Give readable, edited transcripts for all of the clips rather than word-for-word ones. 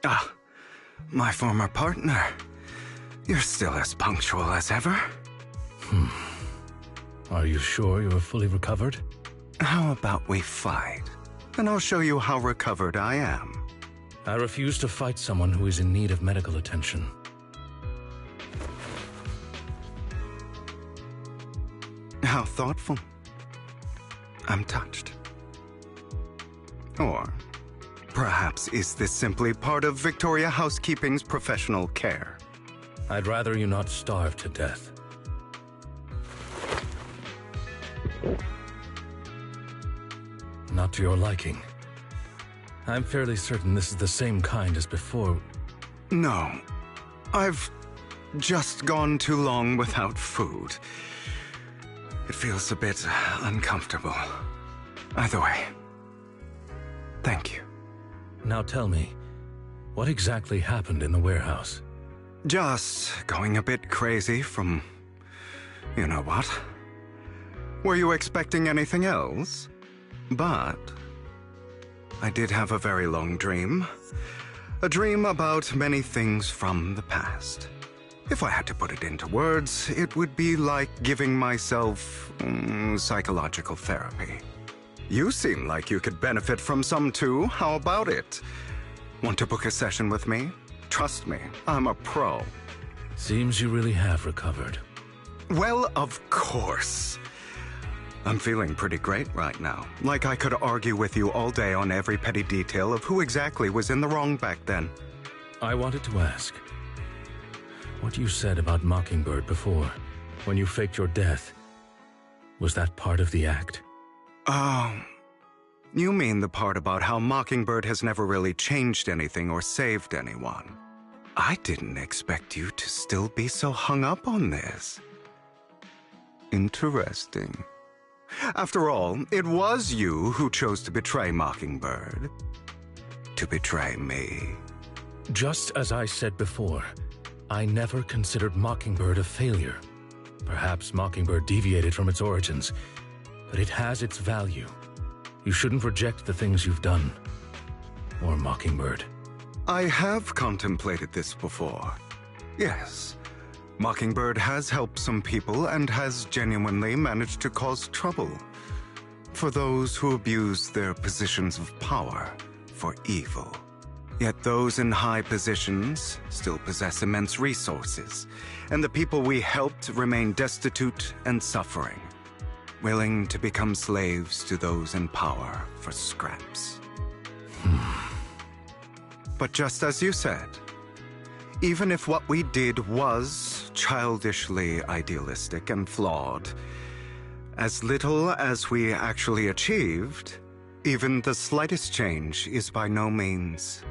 Ah, my former partner. You're still as punctual as ever. Are you sure you're fully recovered? How about we fight? And I'll show you how recovered I am. I refuse to fight someone who is in need of medical attention. How thoughtful. I'm touched. Or perhaps is this simply part of Victoria Housekeeping's professional care? I'd rather you not starve to death. Not to your liking. I'm fairly certain this is the same kind as before. No. I've just gone too long without food. It feels a bit uncomfortable. Either way, thank you. Now tell me, what exactly happened in the warehouse? Just going a bit crazy from... you know what? Were you expecting anything else? But I did have a very long dream. A dream about many things from the past. If I had to put it into words, it would be like giving myself psychological therapy. You seem like you could benefit from some too. How about it? Want to book a session with me? Trust me, I'm a pro. Seems you really have recovered. Well, of course. I'm feeling pretty great right now. Like I could argue with you all day on every petty detail of who exactly was in the wrong back then. I wanted to ask, what you said about Mockingbird before, when you faked your death, was that part of the act? Oh, you mean the part about how Mockingbird has never really changed anything or saved anyone. I didn't expect you to still be so hung up on this. Interesting. After all, it was you who chose to betray Mockingbird. To betray me. Just as I said before, I never considered Mockingbird a failure. Perhaps Mockingbird deviated from its origins, but it has its value. You shouldn't reject the things you've done. Or Mockingbird. I have contemplated this before. Yes. Mockingbird has helped some people and has genuinely managed to cause trouble for those who abuse their positions of power for evil. Yet those in high positions still possess immense resources, and the people we helped remain destitute and suffering, willing to become slaves to those in power for scraps. But just as you said, even if what we did was childishly idealistic and flawed, as little as we actually achieved, even the slightest change is by no means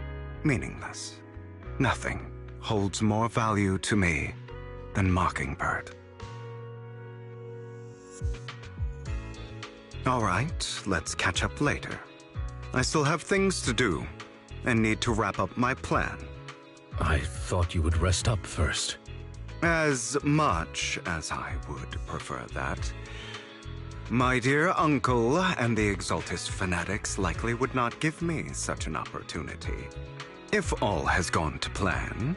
meaningless. Nothing holds more value to me than Mockingbird. All right, let's catch up later. I still have things to do and need to wrap up my plan. I thought you would rest up first. As much as I would prefer that. My dear uncle and the Exaltist fanatics likely would not give me such an opportunity. If all has gone to plan,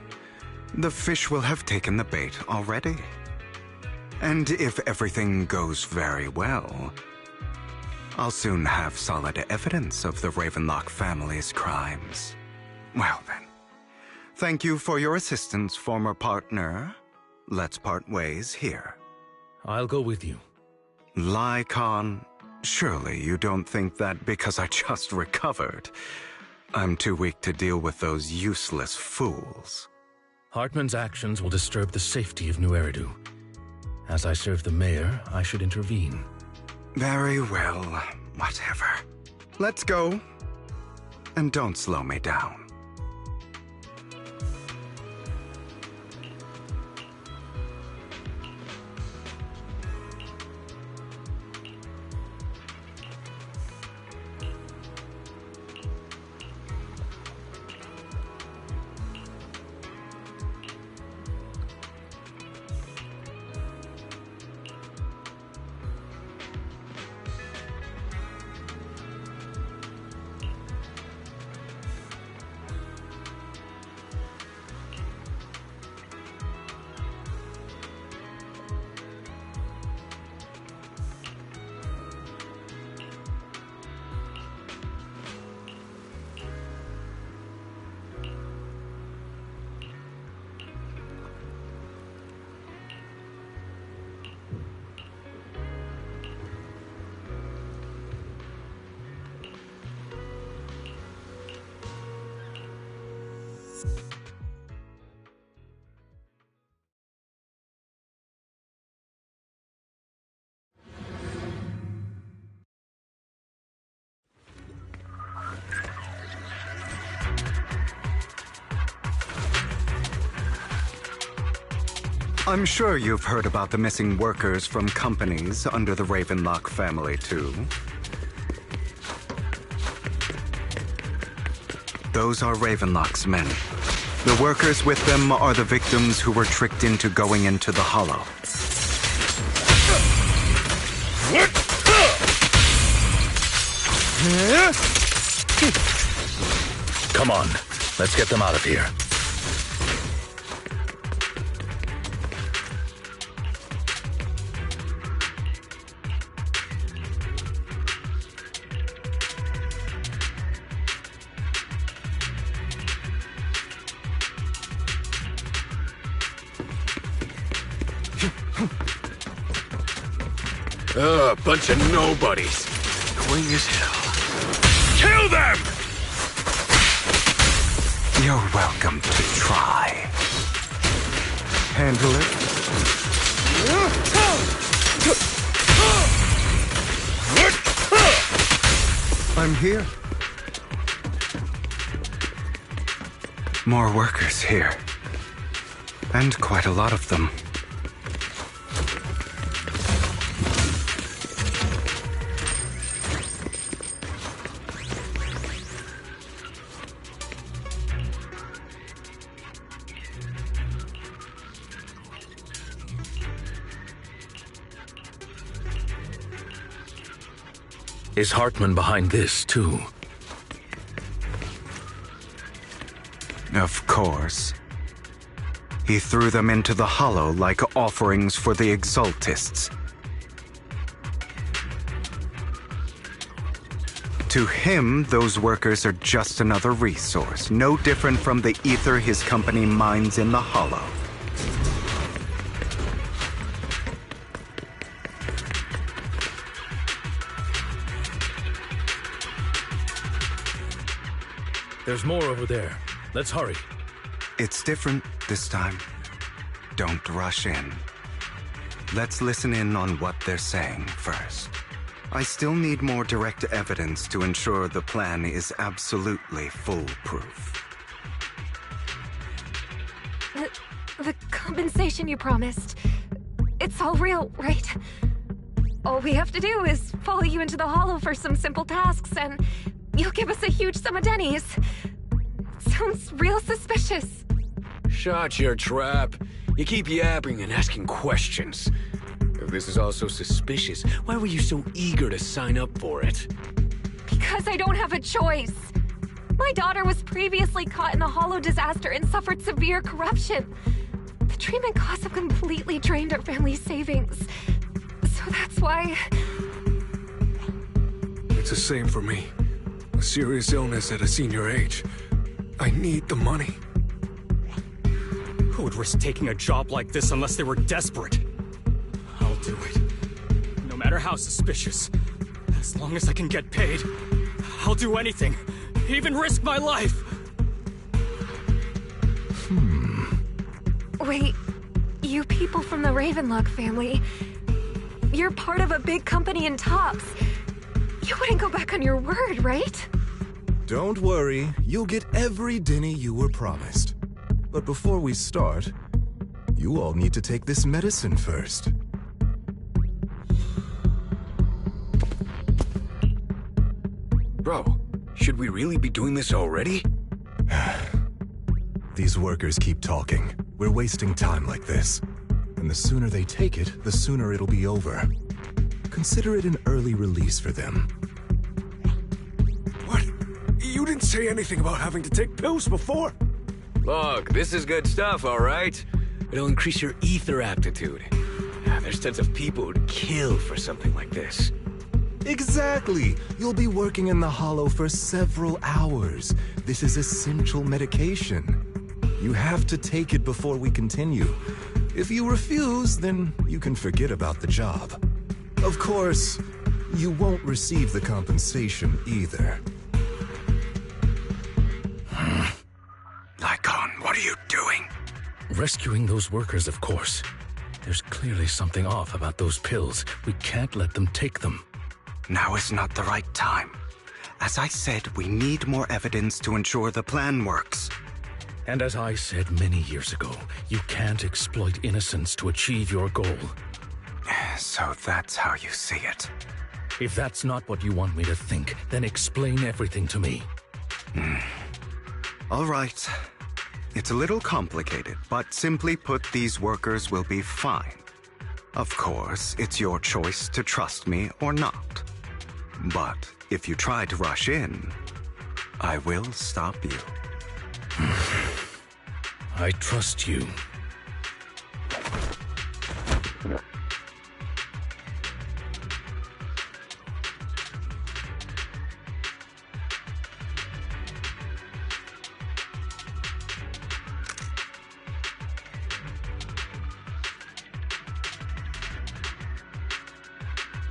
the fish will have taken the bait already. And if everything goes very well, I'll soon have solid evidence of the Ravenlock family's crimes. Well then. Thank you for your assistance, former partner. Let's part ways here. I'll go with you. Lycon, surely you don't think that because I just recovered, I'm too weak to deal with those useless fools. Hartman's actions will disturb the safety of New Eridu, As I serve the mayor, I should intervene. Very well, whatever. Let's go. And don't slow me down. I'm sure you've heard about the missing workers from companies under the Ravenlock family, too. Those are Ravenlock's men. The workers with them are the victims who were tricked into going into the Hollow. Come on, let's get them out of here. Bunch of nobodies. Annoying as hell. Kill them! You're welcome to try. Handle it. I'm here. More workers here. And quite a lot of them. Is Hartman behind this, too? Of course. He threw them into the Hollow like offerings for the Exaltists. To him, those workers are just another resource, no different from the ether his company mines in the Hollow. There's more over there. Let's hurry. It's different this time. Don't rush in. Let's listen in on what they're saying first. I still need more direct evidence to ensure the plan is absolutely foolproof. The compensation you promised, it's all real, right? All we have to do is follow you into the Hollow for some simple tasks and you'll give us a huge sum of dennies. Sounds real suspicious. Shut your trap. You keep yapping and asking questions. If this is all so suspicious, why were you so eager to sign up for it? Because I don't have a choice. My daughter was previously caught in the Hollow disaster and suffered severe corruption. The treatment costs have completely drained our family's savings. So that's why... It's the same for me. A serious illness at a senior age. I need the money. Who would risk taking a job like this unless they were desperate? I'll do it. No matter how suspicious. As long as I can get paid, I'll do anything. Even risk my life. Wait, You people from the Ravenlock family, you're part of a big company in Tops. You wouldn't go back on your word, right? Don't worry, you'll get every Denny you were promised. But before we start, you all need to take this medicine first. Bro, should we really be doing this already? These workers keep talking. We're wasting time like this. And the sooner they take it, the sooner it'll be over. Consider it an early release for them. What? You didn't say anything about having to take pills before. Look, this is good stuff, all right? It'll increase your ether aptitude. There's tons of people who'd kill for something like this. Exactly! You'll be working in the Hollow for several hours. This is essential medication. You have to take it before we continue. If you refuse, then you can forget about the job. Of course, you won't receive the compensation either. Lycon, what are you doing? Rescuing those workers, of course. There's clearly something off about those pills. We can't let them take them. Now is not the right time. As I said, we need more evidence to ensure the plan works. And as I said many years ago, you can't exploit innocence to achieve your goal. So that's how you see it. If that's not what you want me to think, then explain everything to me. All right. It's a little complicated, but simply put, these workers will be fine. Of course, it's your choice to trust me or not. But if you try to rush in, I will stop you. I trust you.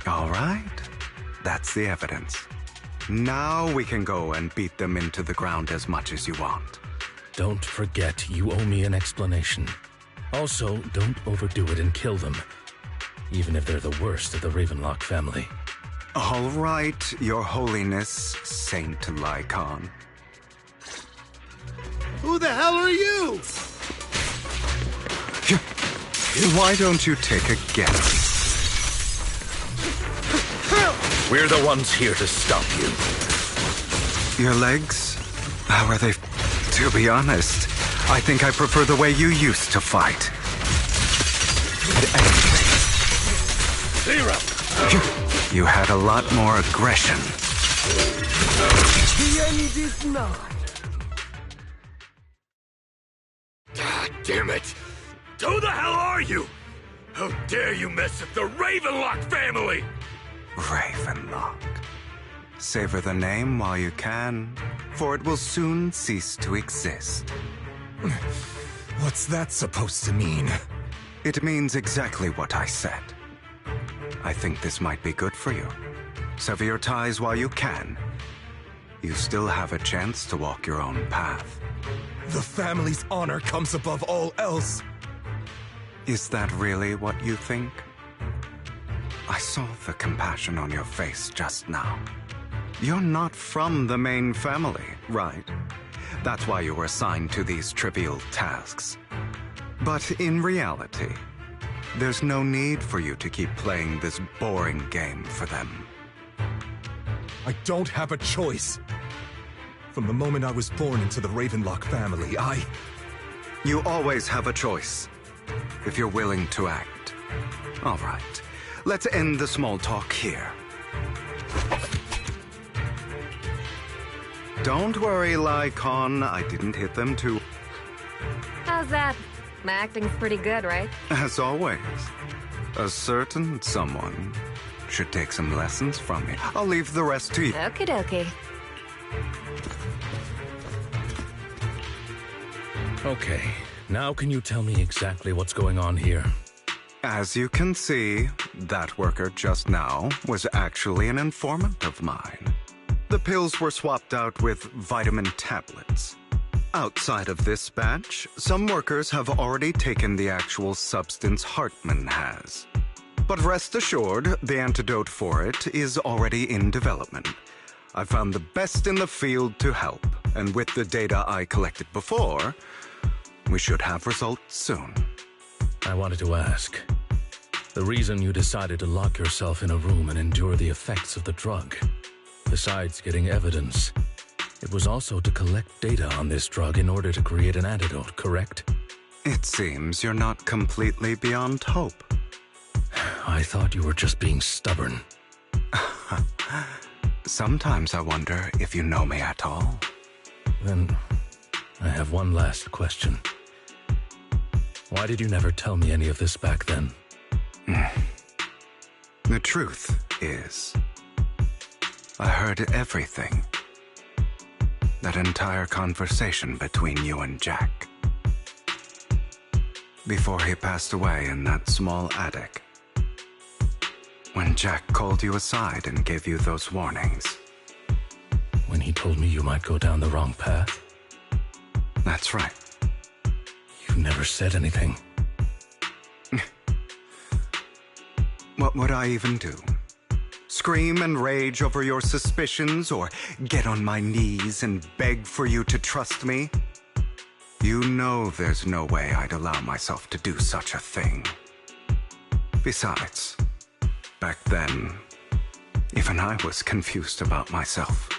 All right. That's the evidence. Now we can go and beat them into the ground as much as you want. Don't forget, you owe me an explanation. Also, don't overdo it and kill them, even if they're the worst of the Ravenlock family. All right, Your Holiness, Saint Lycon. Who the hell are you? Why don't you take a guess? We're the ones here to stop you. Your legs? How are they? To be honest, I think I prefer the way you used to fight. Zero! You had a lot more aggression. The end is nigh. God damn it! Who the hell are you? How dare you mess with the Ravenlock family? Ravenlock. Savor the name while you can, for it will soon cease to exist. What's that supposed to mean? It means exactly what I said. I think this might be good for you. Sever your ties while you can. You still have a chance to walk your own path. The family's honor comes above all else. Is that really what you think? I saw the compassion on your face just now. You're not from the main family, right? That's why you were assigned to these trivial tasks. But in reality, there's no need for you to keep playing this boring game for them. I don't have a choice. From the moment I was born into the Ravenlock family, You always have a choice, if you're willing to act. All right, let's end the small talk here. Don't worry, Lycon, I didn't hit them too. How's that? My acting's pretty good, right? As always, a certain someone should take some lessons from me. I'll leave the rest to you. Okie dokie. Okay, now can you tell me exactly what's going on here? As you can see, that worker just now was actually an informant of mine. The pills were swapped out with vitamin tablets. Outside of this batch, some workers have already taken the actual substance Hartman has. But rest assured, the antidote for it is already in development. I found the best in the field to help, and with the data I collected before, we should have results soon. I wanted to ask, the reason you decided to lock yourself in a room and endure the effects of the drug, besides getting evidence, it was also to collect data on this drug in order to create an antidote, correct? It seems you're not completely beyond hope. I thought you were just being stubborn. Sometimes I wonder if you know me at all. Then, I have one last question. Why did you never tell me any of this back then? The truth is, I heard everything. That entire conversation between you and Jack. Before he passed away in that small attic. When Jack called you aside and gave you those warnings. When he told me you might go down the wrong path? That's right. You never said anything. What would I even do? Scream and rage over your suspicions, or get on my knees and beg for you to trust me? You know there's no way I'd allow myself to do such a thing. Besides, back then, even I was confused about myself.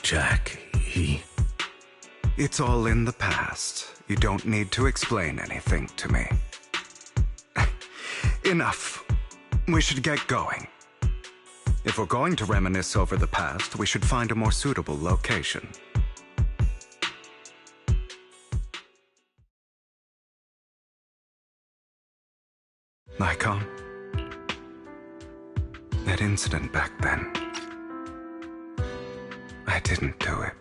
Jack, he... It's all in the past. You don't need to explain anything to me. Enough. We should get going. If we're going to reminisce over the past, we should find a more suitable location. Nikon, that incident back then, I didn't do it.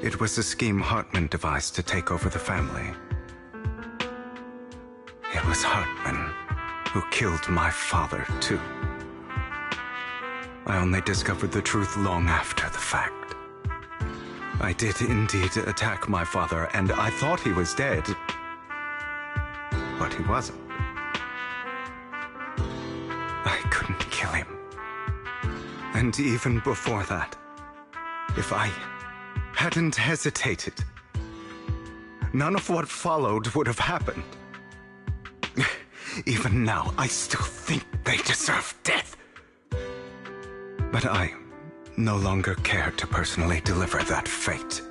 It was a scheme Hartman devised to take over the family. It was Hartman who killed my father, too. I only discovered the truth long after the fact. I did indeed attack my father, and I thought he was dead. But he wasn't. I couldn't kill him. And even before that, if I hadn't hesitated, none of what followed would have happened. Even now, I still think they deserve death. But I no longer care to personally deliver that fate.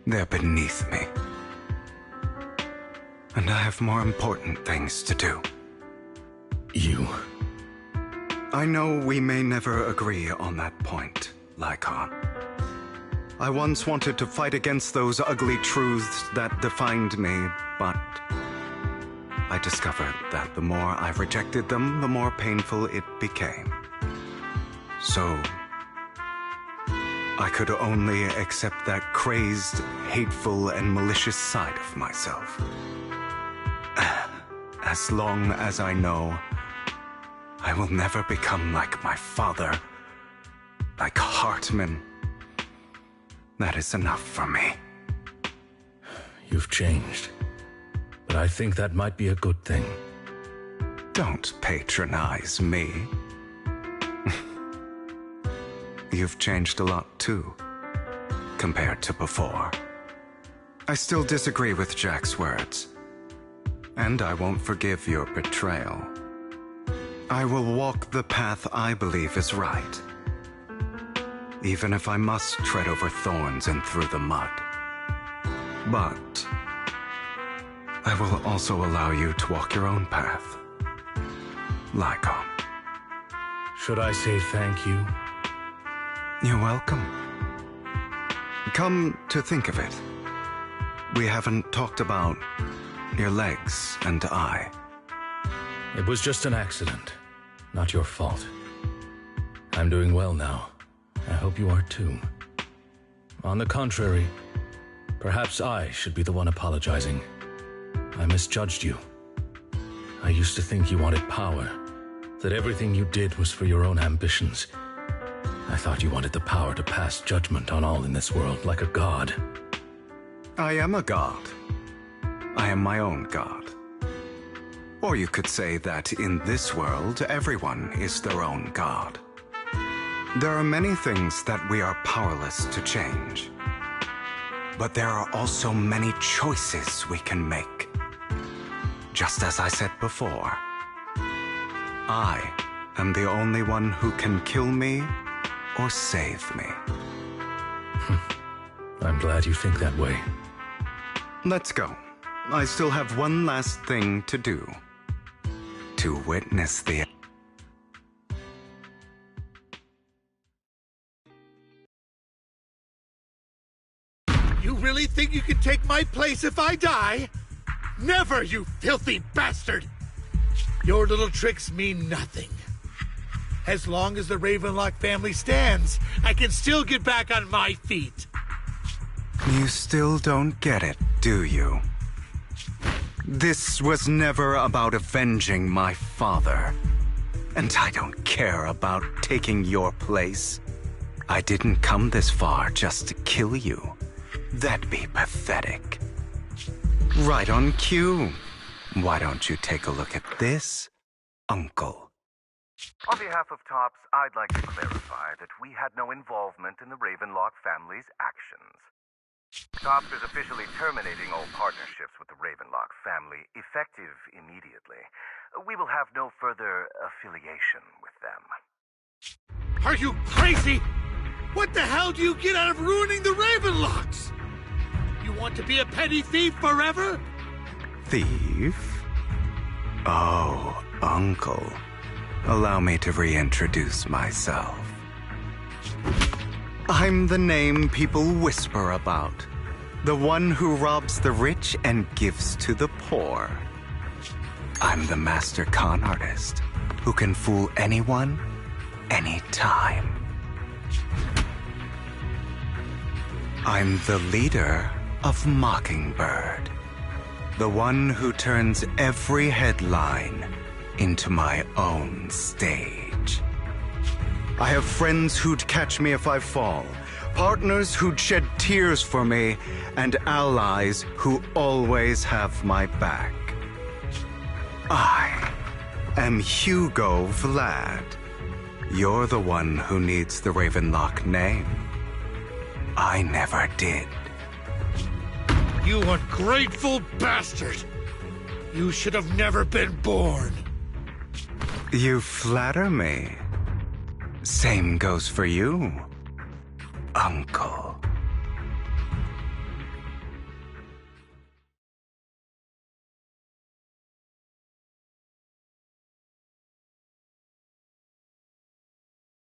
They're beneath me. And I have more important things to do. You... I know we may never agree on that point, Lycon. I once wanted to fight against those ugly truths that defined me, but I discovered that the more I rejected them, the more painful it became. So I could only accept that crazed, hateful, and malicious side of myself. As long as I know I will never become like my father, like Hartman, that is enough for me. You've changed, but I think that might be a good thing. Don't patronize me. You've changed a lot too, compared to before. I still disagree with Jack's words, and I won't forgive your betrayal. I will walk the path I believe is right, even if I must tread over thorns and through the mud. But I will also allow you to walk your own path, Lycon. Should I say thank you? You're welcome. Come to think of it, we haven't talked about your legs and eye. It was just an accident, not your fault. I'm doing well now. I hope you are too. On the contrary, perhaps I should be the one apologizing. I misjudged you. I used to think you wanted power, that everything you did was for your own ambitions. I thought you wanted the power to pass judgment on all in this world like a god. I am a god. I am my own god. Or you could say that in this world, everyone is their own god. There are many things that we are powerless to change. But there are also many choices we can make. Just as I said before, I am the only one who can kill me or save me. I'm glad you think that way. Let's go. I still have one last thing to do. To witness the... You really think you can take my place if I die? Never, you filthy bastard! Your little tricks mean nothing. As long as the Ravenlock family stands, I can still get back on my feet. You still don't get it, do you? This was never about avenging my father. And I don't care about taking your place. I didn't come this far just to kill you. That'd be pathetic. Right on cue. Why don't you take a look at this, Uncle? On behalf of TOPS, I'd like to clarify that we had no involvement in the Ravenlock family's actions. TOPS is officially terminating all partnerships with the Ravenlock family, effective immediately. We will have no further affiliation with them. Are you crazy? What the hell do you get out of ruining the Ravenlocks? You want to be a petty thief forever? Thief? Oh, Uncle. Allow me to reintroduce myself. I'm the name people whisper about. The one who robs the rich and gives to the poor. I'm the master con artist who can fool anyone, anytime. I'm the leader of Mockingbird. The one who turns every headline into my own stage. I have friends who'd catch me if I fall, partners who'd shed tears for me, and allies who always have my back. I am Hugo Vlad. You're the one who needs the Ravenlock name. I never did. You ungrateful bastard! You should have never been born. You flatter me. Same goes for you, Uncle.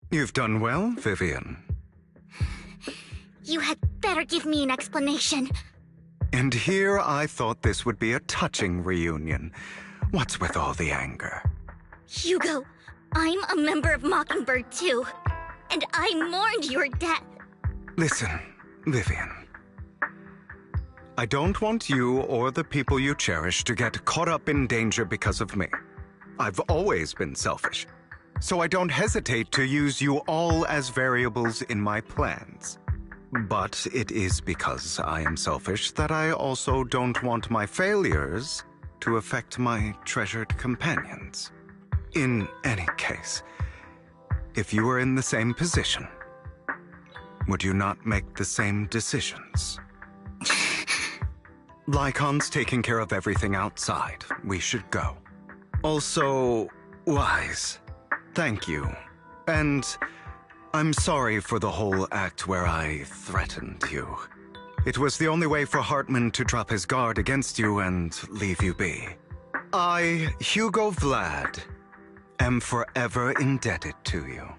You've done well, Vivian. You had better give me an explanation. And here I thought this would be a touching reunion. What's with all the anger? Hugo, I'm a member of Mockingbird too, and I mourned your death. Listen, Vivian. I don't want you or the people you cherish to get caught up in danger because of me. I've always been selfish, so I don't hesitate to use you all as variables in my plans. But it is because I am selfish that I also don't want my failures to affect my treasured companions. In any case, if you were in the same position, would you not make the same decisions? Lycon's taking care of everything outside. We should go. Also, Wise, thank you. And I'm sorry for the whole act where I threatened you. It was the only way for Hartman to drop his guard against you and leave you be. I, Hugo Vlad, am forever indebted to you.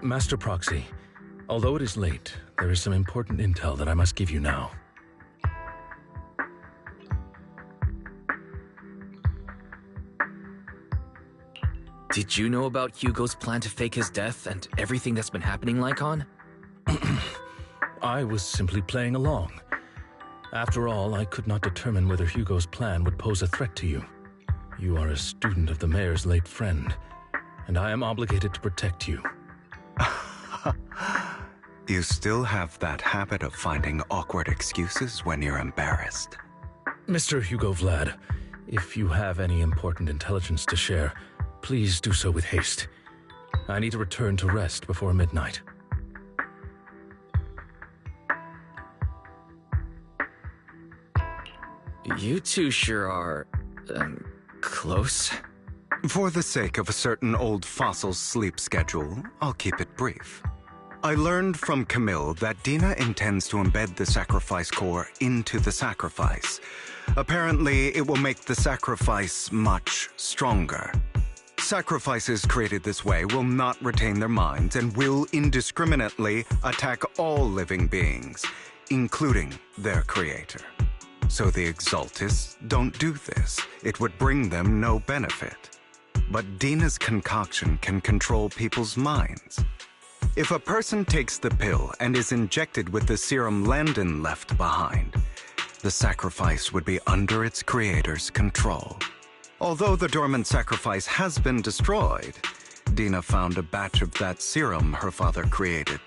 Master Proxy, although it is late, there is some important intel that I must give you now. Did you know about Hugo's plan to fake his death and everything that's been happening, Lycon? I was simply playing along. After all, I could not determine whether Hugo's plan would pose a threat to you. You are a student of the mayor's late friend, and I am obligated to protect you. You still have that habit of finding awkward excuses when you're embarrassed. Mr. Hugo Vlad, if you have any important intelligence to share, please do so with haste. I need to return to rest before midnight. You two sure are, close? For the sake of a certain old fossil's sleep schedule, I'll keep it brief. I learned from Camille that Dina intends to embed the sacrifice core into the sacrifice. Apparently, it will make the sacrifice much stronger. Sacrifices created this way will not retain their minds and will indiscriminately attack all living beings, including their creator. So the Exaltists don't do this. It would bring them no benefit. But Dina's concoction can control people's minds. If a person takes the pill and is injected with the serum Landon left behind, the sacrifice would be under its creator's control. Although the dormant sacrifice has been destroyed, Dina found a batch of that serum her father created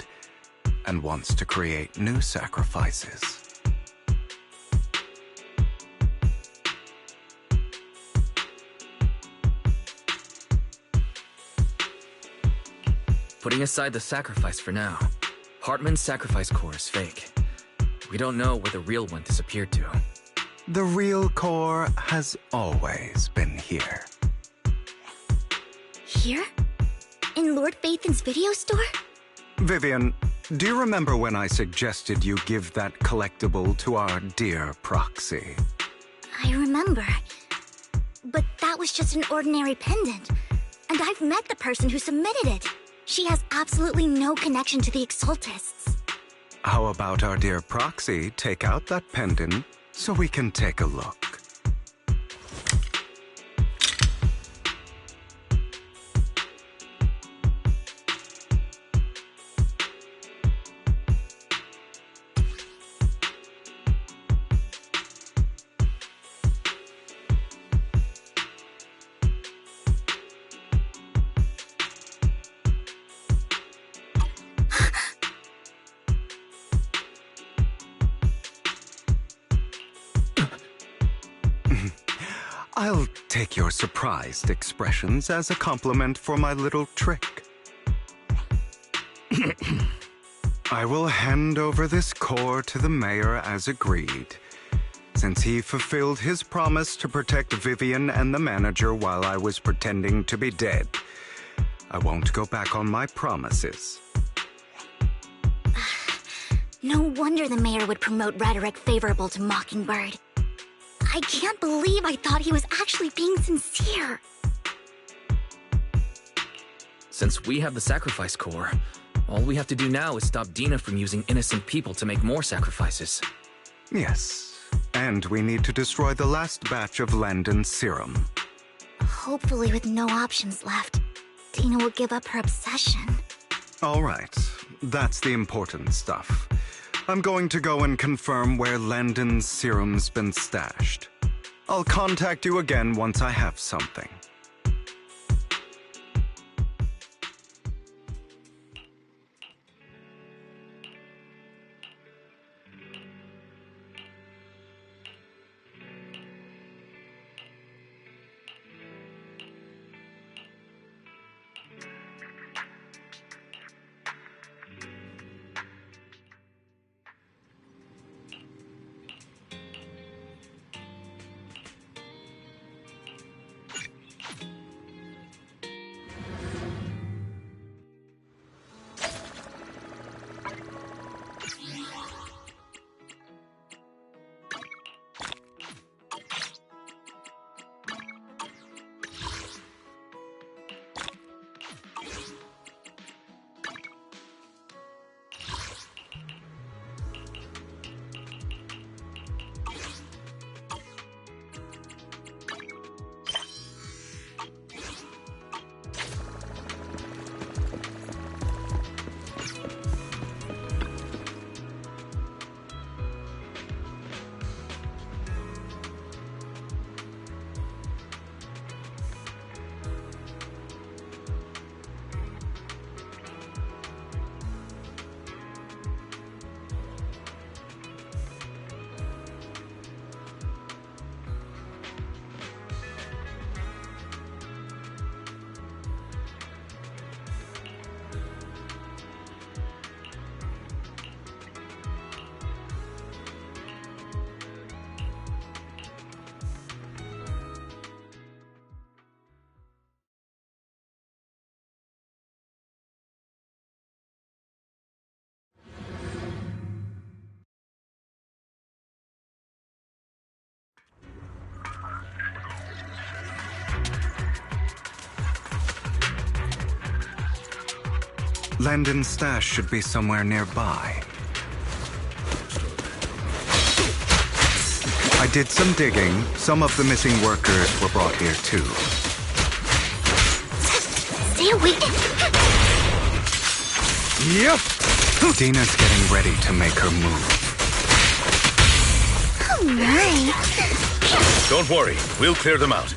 and wants to create new sacrifices. Putting aside the sacrifice for now, Hartman's sacrifice core is fake. We don't know where the real one disappeared to. The real core has always been here. Here? In Lord Phaethon's video store? Vivian, do you remember when I suggested you give that collectible to our dear proxy? I remember. But that was just an ordinary pendant. And I've met the person who submitted it. She has absolutely no connection to the Exaltists. How about our dear proxy take out that pendant so we can take a look? I'll take your surprised expressions as a compliment for my little trick. I will hand over this core to the mayor as agreed, since he fulfilled his promise to protect Vivian and the manager while I was pretending to be dead. I won't go back on my promises. No wonder the mayor would promote rhetoric favorable to Mockingbird. I can't believe I thought he was actually being sincere. Since we have the sacrifice core, all we have to do now is stop Dina from using innocent people to make more sacrifices. Yes, and we need to destroy the last batch of Landon's serum. Hopefully with no options left, Dina will give up her obsession. All right, that's the important stuff. I'm going to go and confirm where Landon's serum's been stashed. I'll contact you again once I have something. Landon's stash should be somewhere nearby. I did some digging. Some of the missing workers were brought here too. Stay awake. Yep. Dina's getting ready to make her move. Oh my. Don't worry, we'll clear them out.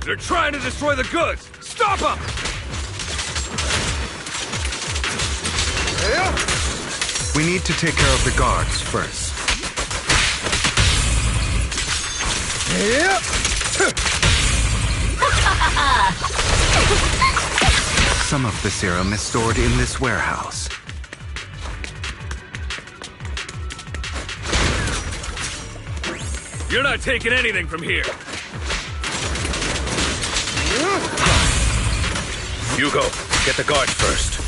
They're trying to destroy the goods! Stop them! We need to take care of the guards first. Some of the serum is stored in this warehouse. You're not taking anything from here! Hugo, get the guards first.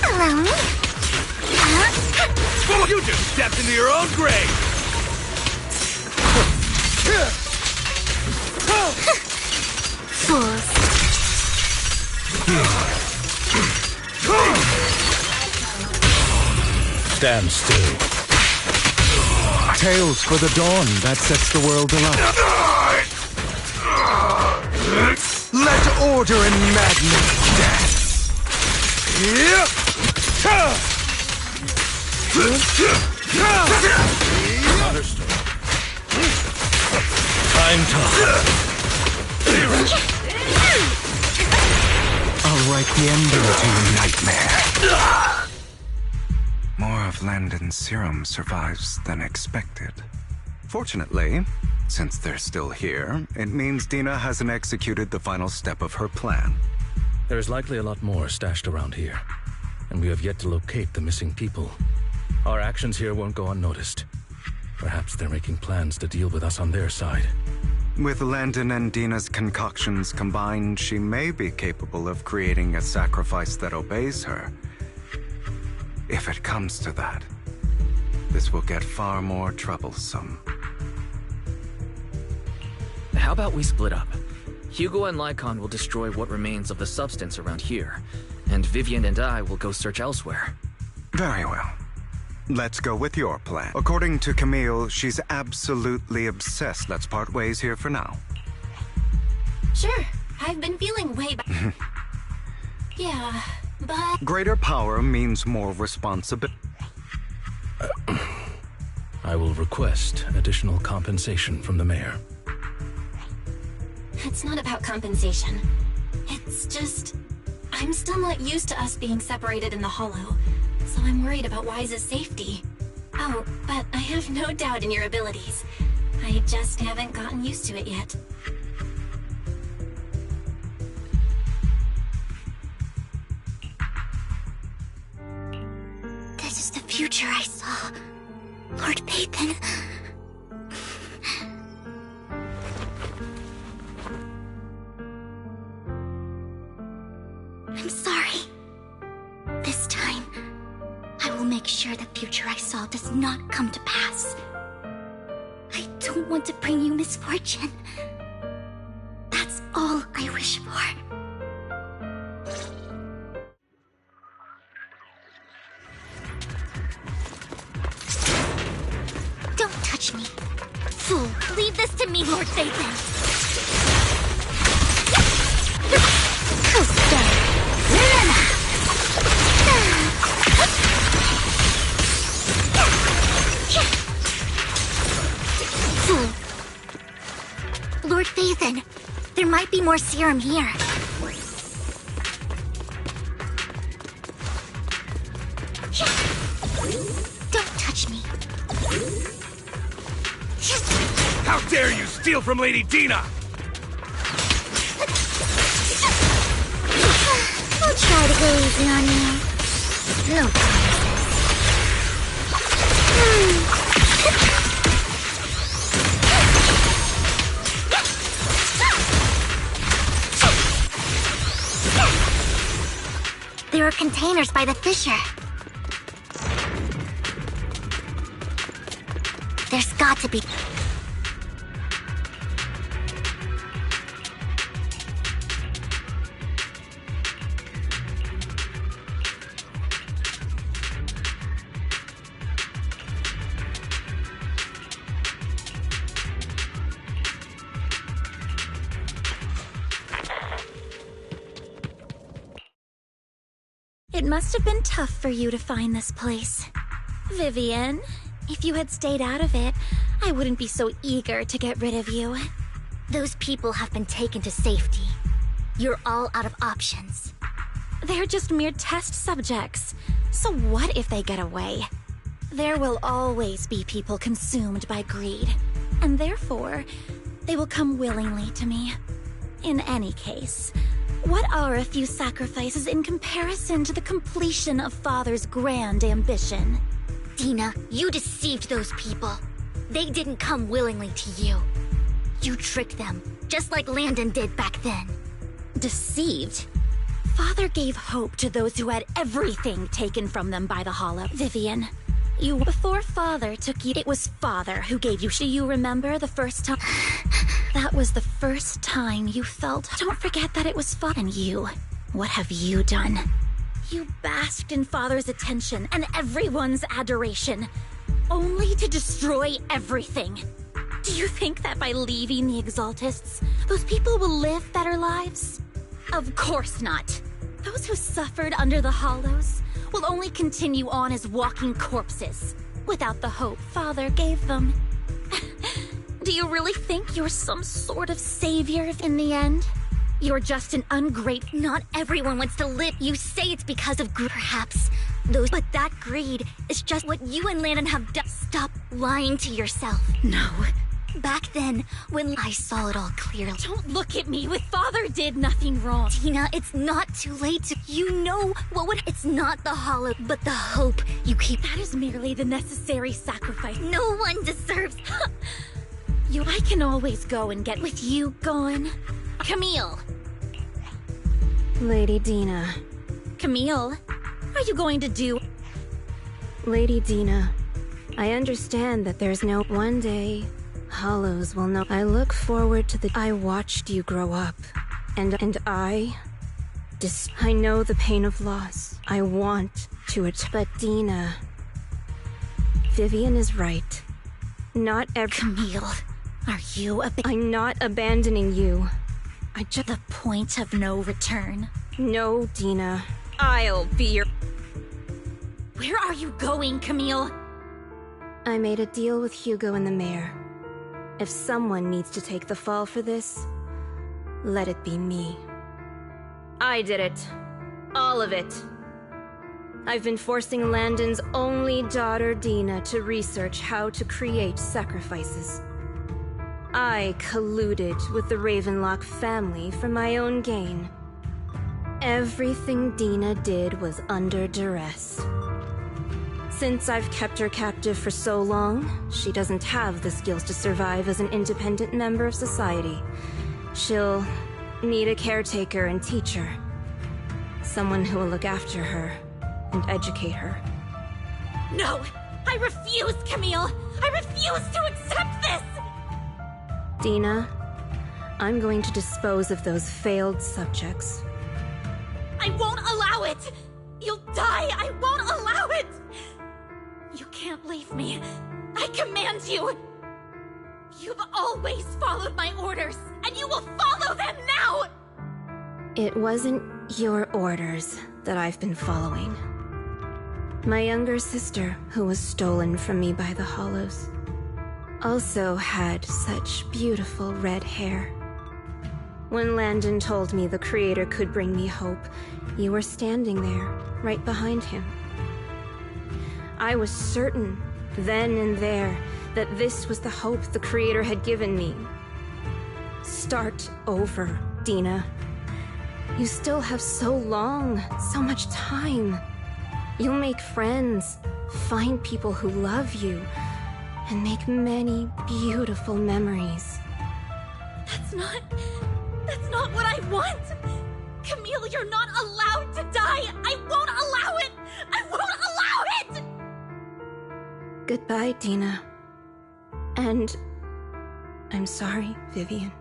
Allow me. You just stepped into your own grave! Fools. Stand still. Tales for the dawn that sets the world alight. Let order and madness dance. Understood. Time to... I'll write the ending to your nightmare. More of Landon's serum survives than expected. Fortunately, since they're still here, it means Dina hasn't executed the final step of her plan. There's likely a lot more stashed around here, and we have yet to locate the missing people. Our actions here won't go unnoticed. Perhaps they're making plans to deal with us on their side. With Landon and Dina's concoctions combined, she may be capable of creating a sacrifice that obeys her. If it comes to that, this will get far more troublesome. How about we split up? Hugo and Lycon will destroy what remains of the substance around here, and Vivian and I will go search elsewhere. Very well. Let's go with your plan. According to Camille, she's absolutely obsessed. Let's part ways here for now. Sure, I've been feeling way better. Yeah, but... Greater power means more responsibility. I will request additional compensation from the mayor. It's not about compensation. It's just... I'm still not used to us being separated in the Hollow, so I'm worried about Wise's safety. Oh, but I have no doubt in your abilities. I just haven't gotten used to it yet. This is the future I saw. Lord Pathan. I'm sorry. This time, I will make sure the future I saw does not come to pass. I don't want to bring you misfortune. That's all I wish for. Don't touch me. Fool, leave this to me, Lord Phaethon. Fool. Lord Phaethon, there might be more serum here. Don't touch me. How dare you steal from Lady Dina! I'll try to go easy on you. No promises. There are containers by the fissure. There's got to be... It must have been tough for you to find this place. Vivian, if you had stayed out of it, I wouldn't be so eager to get rid of you. Those people have been taken to safety. You're all out of options. They're just mere test subjects. So what if they get away? There will always be people consumed by greed, and therefore, they will come willingly to me. In any case, what are a few sacrifices in comparison to the completion of Father's grand ambition? Dina, you deceived those people. They didn't come willingly to you. You tricked them, just like Landon did back then. Deceived? Father gave hope to those who had everything taken from them by the Hollow. Vivian, before Father took you, it was Father who gave you. Do you remember the first time? That was the first time you felt. Don't forget that it was Father. And you, what have you done? You basked in Father's attention and everyone's adoration, only to destroy everything. Do you think that by leaving the Exaltists, those people will live better lives? Of course not. Those who suffered under the Hollows will only continue on as walking corpses, without the hope Father gave them. Do you really think you're some sort of savior in the end? You're just an ungrateful... Not everyone wants to live. You say it's because of greed. Perhaps those... But that greed is just what you and Landon have done. Stop lying to yourself. No. Back then, when I saw it all clearly... Don't look at me with Father did nothing wrong. Tina, it's not too late to... You know what would... It's not the Hollow, but the hope you keep... That is merely the necessary sacrifice. No one deserves... I can always go and get with you gone. Camille! Lady Dina. Camille, are you going to do... Lady Dina, I understand that there's no... One day, Hollows will know... I look forward to the... I watched you grow up, and I know the pain of loss. I want to... But Dina... Vivian is right. Not every... Camille... Are you I'm not abandoning you. The point of no return. No, Dina. I'll be your... Where are you going, Camille? I made a deal with Hugo and the mayor. If someone needs to take the fall for this, let it be me. I did it. All of it. I've been forcing Landon's only daughter, Dina, to research how to create sacrifices. I colluded with the Ravenlock family for my own gain. Everything Dina did was under duress. Since I've kept her captive for so long, she doesn't have the skills to survive as an independent member of society. She'll need a caretaker and teacher. Someone who will look after her and educate her. No! I refuse, Camille! I refuse to accept this! Dina, I'm going to dispose of those failed subjects. I won't allow it! You'll die! I won't allow it! You can't leave me. I command you! You've always followed my orders, and you will follow them now! It wasn't your orders that I've been following. My younger sister, who was stolen from me by the Hollows, also had such beautiful red hair. When Landon told me the Creator could bring me hope, you were standing there, right behind him. I was certain, then and there, that this was the hope the Creator had given me. Start over, Dina. You still have so long, so much time. You'll make friends, find people who love you, and make many beautiful memories. That's not what I want! Camille, you're not allowed to die! I won't allow it! I won't allow it! Goodbye, Dina. And I'm sorry, Vivian.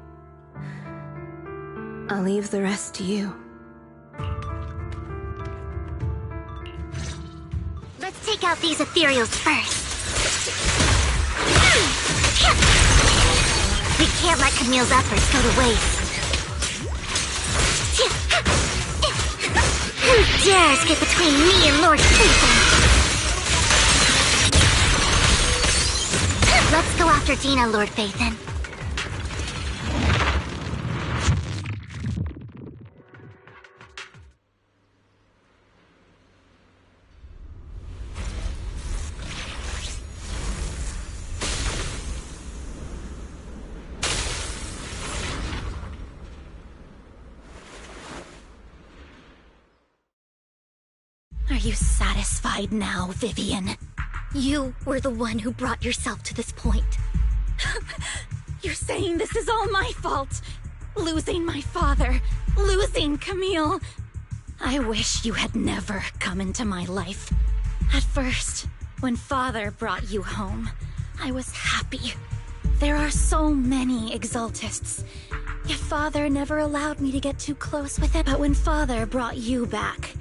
I'll leave the rest to you. Let's take out these ethereals first. We can't let Camille's efforts go to waste. Who dares get between me and Lord Phaethon? Let's go after Dina, Lord Phaethon. Are you satisfied now, Vivian? You were the one who brought yourself to this point. You're saying this is all my fault? Losing my father, losing Camille. I wish you had never come into my life. At first, when Father brought you home, I was happy. There are so many Exaltists. Yet Father never allowed me to get too close with him. But when Father brought you back,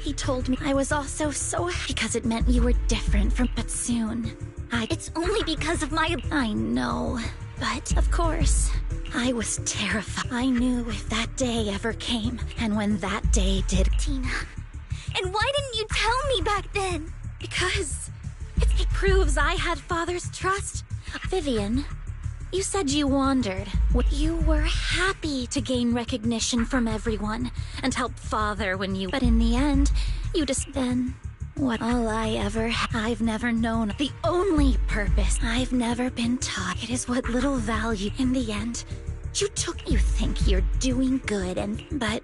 he told me I was also so happy because it meant you were different from... But soon, It's only because of my... I know, but of course, I was terrified. I knew if that day ever came, and when that day did... Tina, and why didn't you tell me back then? Because it proves I had Father's trust. Vivian, you said you wandered. You were happy to gain recognition from everyone and help Father when you... But in the end, you just... Then, what all I ever... I've never known. The only purpose I've never been taught. It is what little value. In the end, you think you're doing good and... But...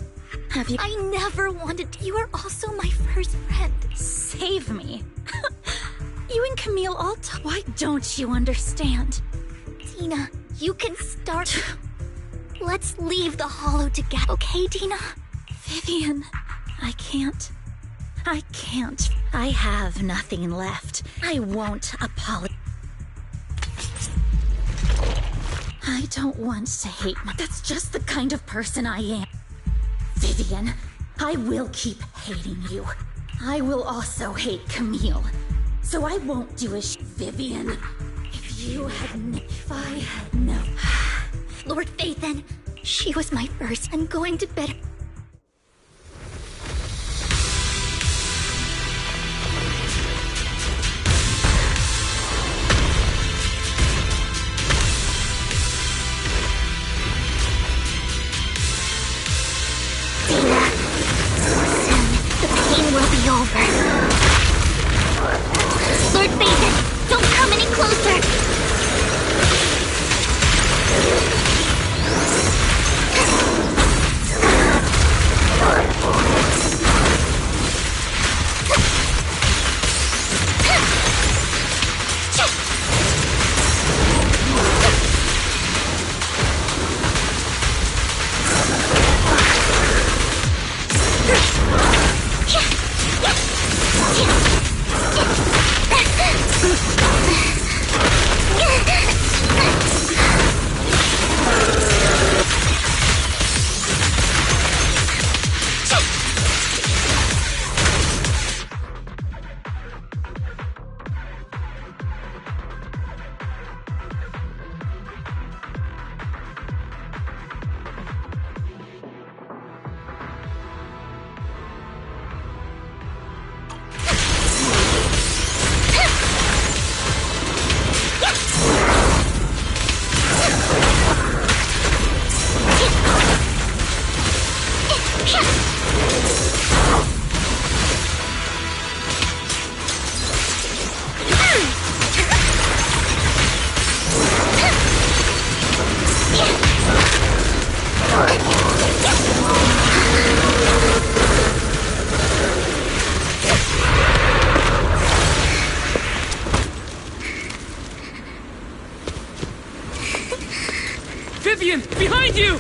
Have you... I never wanted to... You are also my first friend. Save me. You and Camille all Why don't you understand? Tina, you can start... Let's leave the Hollow together, okay, Tina? Vivian, I can't. I have nothing left. I won't apologize. I don't want to hate my... That's just the kind of person I am. Vivian, I will keep hating you. I will also hate Camille. So I won't do as... Vivian, if I had known... Lord Phaethon, she was my first. I'm going to bed. Dina, soon the pain will be over. Lord Phaethon, don't come any closer. Vivian, behind you!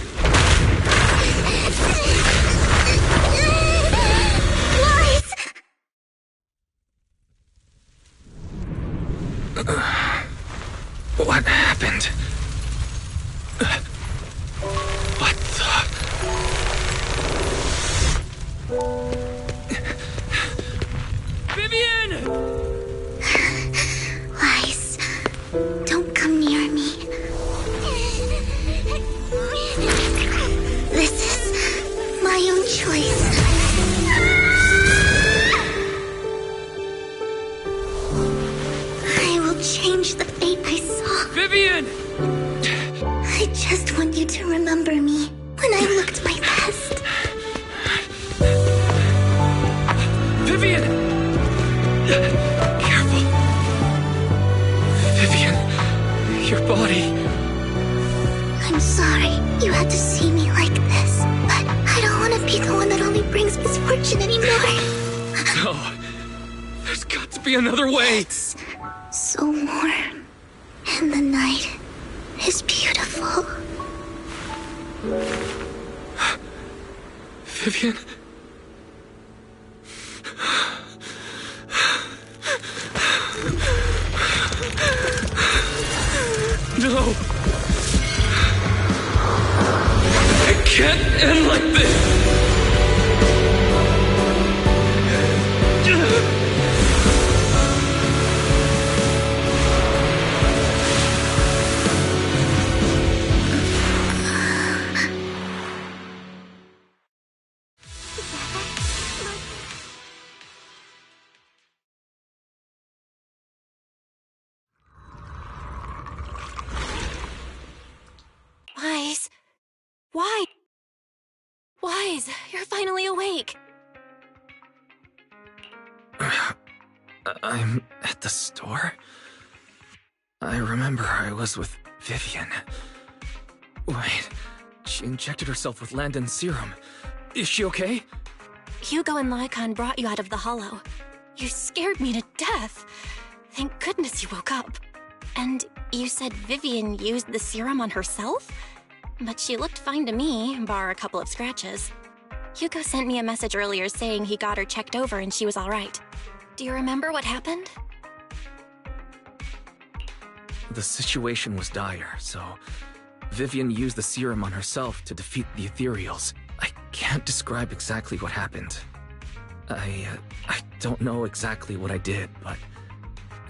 What happened? What the... Vivian! Lies. Don't come near me. This is my own choice. I will change the fate I saw. Vivian! I just want you to remember me when I looked my best. Vivian! Careful. Vivian, your body. I'm sorry you had to see me like this, but I don't want to be the one that only brings misfortune anymore. No. There's got to be another way. It's so warm, and the night is beautiful. Vivian? No! It can't end like this! Wise. Why? Wise, you're finally awake. I'm at the store? I remember I was with Vivian. Wait, she injected herself with Landon's serum. Is she okay? Hugo and Lycon brought you out of the hollow. You scared me to death. Thank goodness you woke up. And you said Vivian used the serum on herself? But she looked fine to me, bar a couple of scratches. Hugo sent me a message earlier saying he got her checked over and she was all right. Do you remember what happened? The situation was dire, so Vivian used the serum on herself to defeat the Ethereals. I can't describe exactly what happened. I don't know exactly what I did, but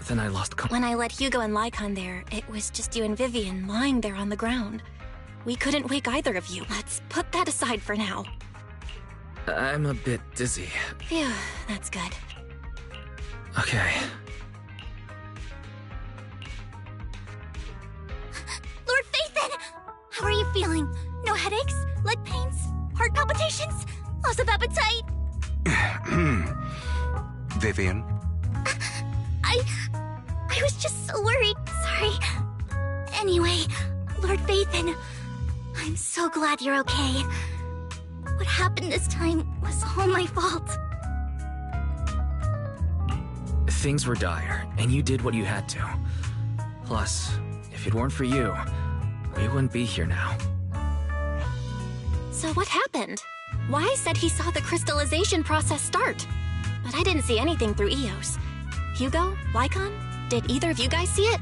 then I lost When I led Hugo and Lycon there, it was just you and Vivian lying there on the ground. We couldn't wake either of you. Let's put that aside for now. I'm a bit dizzy. Phew, that's good. Okay. Lord Phaethon! How are you feeling? No headaches? Leg pains? Heart palpitations? Loss of appetite? Vivian? I was just so worried. Sorry. Anyway, Lord Phaethon, I'm so glad you're okay. What happened this time was all my fault. Things were dire, and you did what you had to. Plus, if it weren't for you, we wouldn't be here now. So what happened? Wise said he saw the crystallization process start, but I didn't see anything through EOS. Hugo? Lycon? Did either of you guys see it?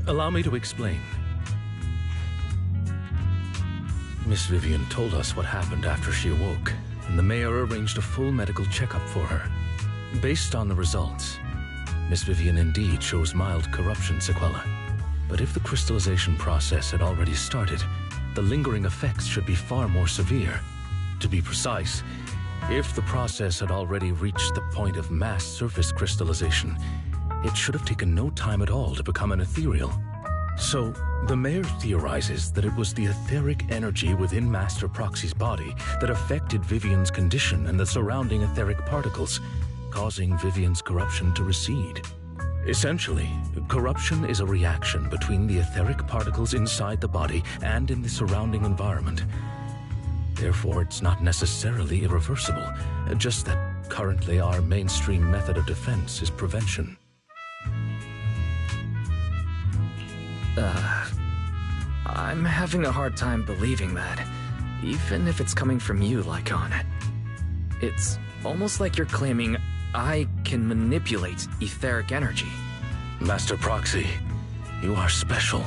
Allow me to explain. Miss Vivian told us what happened after she awoke, and the mayor arranged a full medical checkup for her. Based on the results, Miss Vivian indeed shows mild corruption sequelae. But if the crystallization process had already started, the lingering effects should be far more severe. To be precise, if the process had already reached the point of mass surface crystallization, it should have taken no time at all to become an ethereal. So, the mayor theorizes that it was the etheric energy within Master Proxy's body that affected Vivian's condition and the surrounding etheric particles, causing Vivian's corruption to recede. Essentially, corruption is a reaction between the etheric particles inside the body and in the surrounding environment. Therefore, it's not necessarily irreversible, just that currently our mainstream method of defense is prevention. I'm having a hard time believing that, even if it's coming from you, Lycon. It's almost like you're claiming I can manipulate etheric energy. Master Proxy, you are special.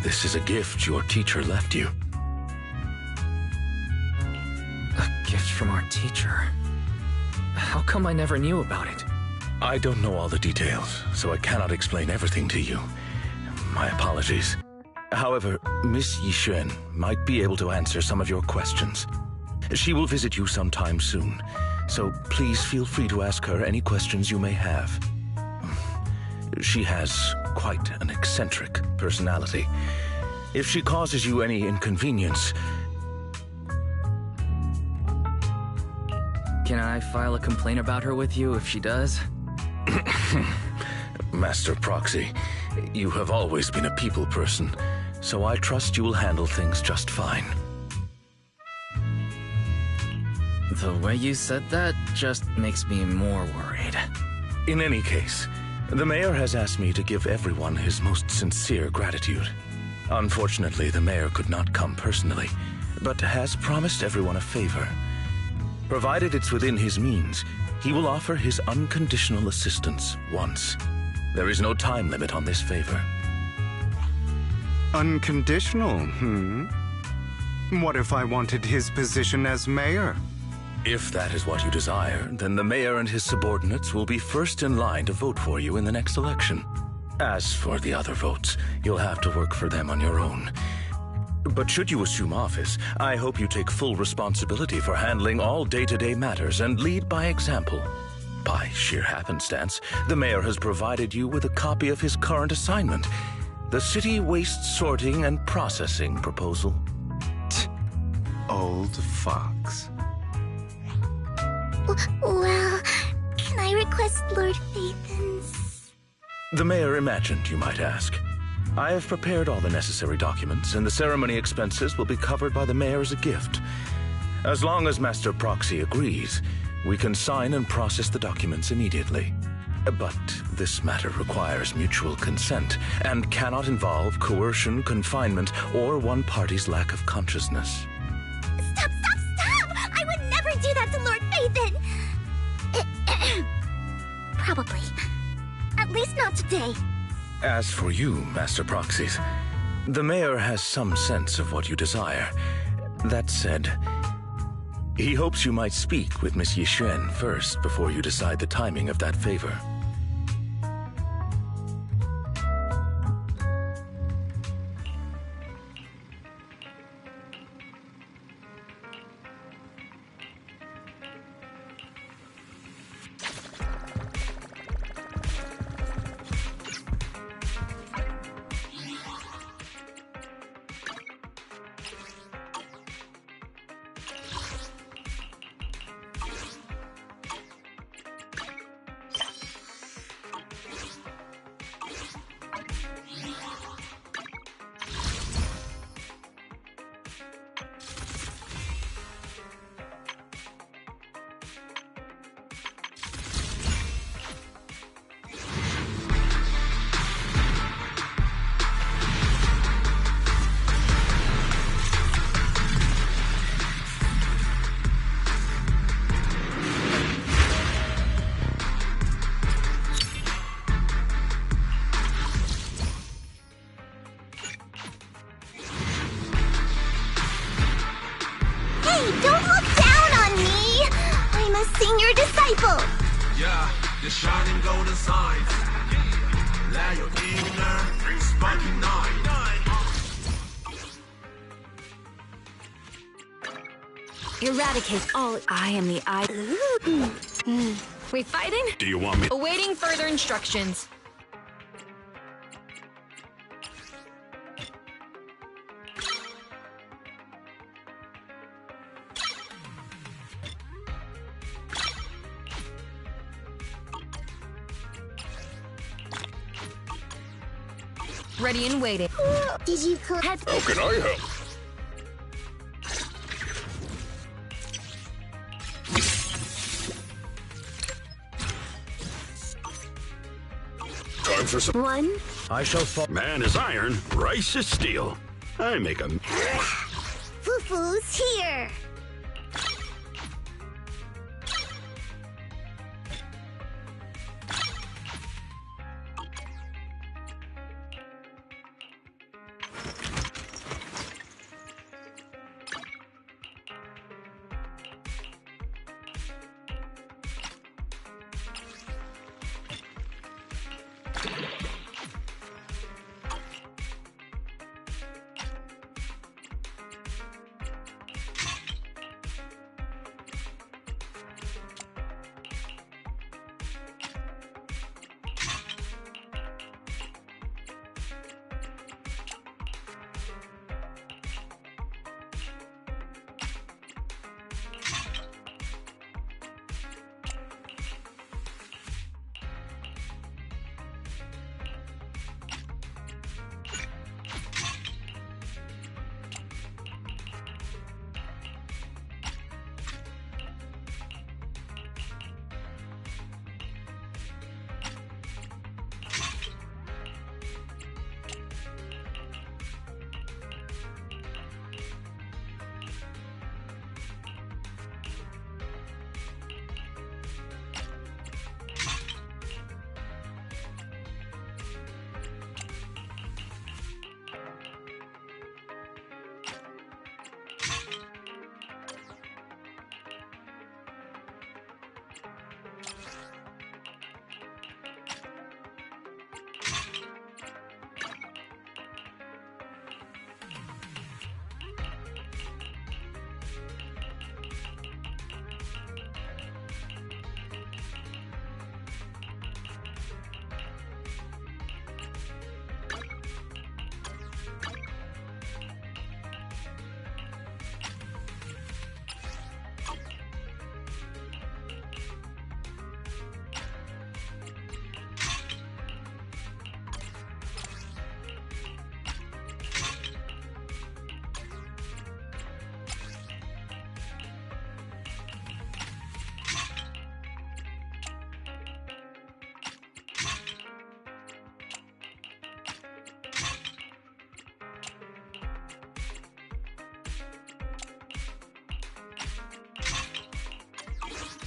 This is a gift your teacher left you. A gift from our teacher? How come I never knew about it? I don't know all the details, so I cannot explain everything to you. My apologies. However, Miss Yixuan might be able to answer some of your questions. She will visit you sometime soon, so please feel free to ask her any questions you may have. She has quite an eccentric personality. If she causes you any inconvenience... Can I file a complaint about her with you if she does? Master Proxy, you have always been a people person, so I trust you will handle things just fine. The way you said that just makes me more worried. In any case, the mayor has asked me to give everyone his most sincere gratitude. Unfortunately, the mayor could not come personally, but has promised everyone a favor. Provided it's within his means, he will offer his unconditional assistance once. There is no time limit on this favor. Unconditional, What if I wanted his position as mayor? If that is what you desire, then the mayor and his subordinates will be first in line to vote for you in the next election. As for the other votes, you'll have to work for them on your own. But should you assume office, I hope you take full responsibility for handling all day-to-day matters and lead by example. By sheer happenstance, the mayor has provided you with a copy of his current assignment, the City Waste Sorting and Processing proposal. Old fox. Well, can I request Lord Phaethon's... The mayor imagined you might ask. I have prepared all the necessary documents, and the ceremony expenses will be covered by the mayor as a gift. As long as Master Proxy agrees, we can sign and process the documents immediately. But this matter requires mutual consent, and cannot involve coercion, confinement, or one party's lack of consciousness. Stop! I would never do that to Lord Phaethon! Probably. At least not today. As for you, Master Proxies, the mayor has some sense of what you desire. That said, he hopes you might speak with Miss Yixuan first before you decide the timing of that favor. Don't look down on me! I'm a senior disciple! Yeah, the shining golden signs. Let your inner sparking night. Eradicate all. I am the eye. We fighting? Do you want me? Awaiting further instructions. Ready and waiting. Did you How can I help? Time for some. One. I shall fall. Man is iron, rice is steel. I make a. Fufu's here.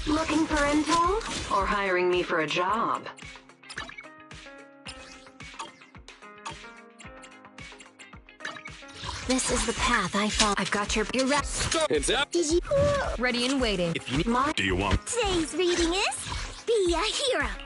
Looking for intel? Or hiring me for a job? This is the path I follow. I've got your It's up. Did you ready and waiting? If you need Do you want? Today's reading is Be a Hero.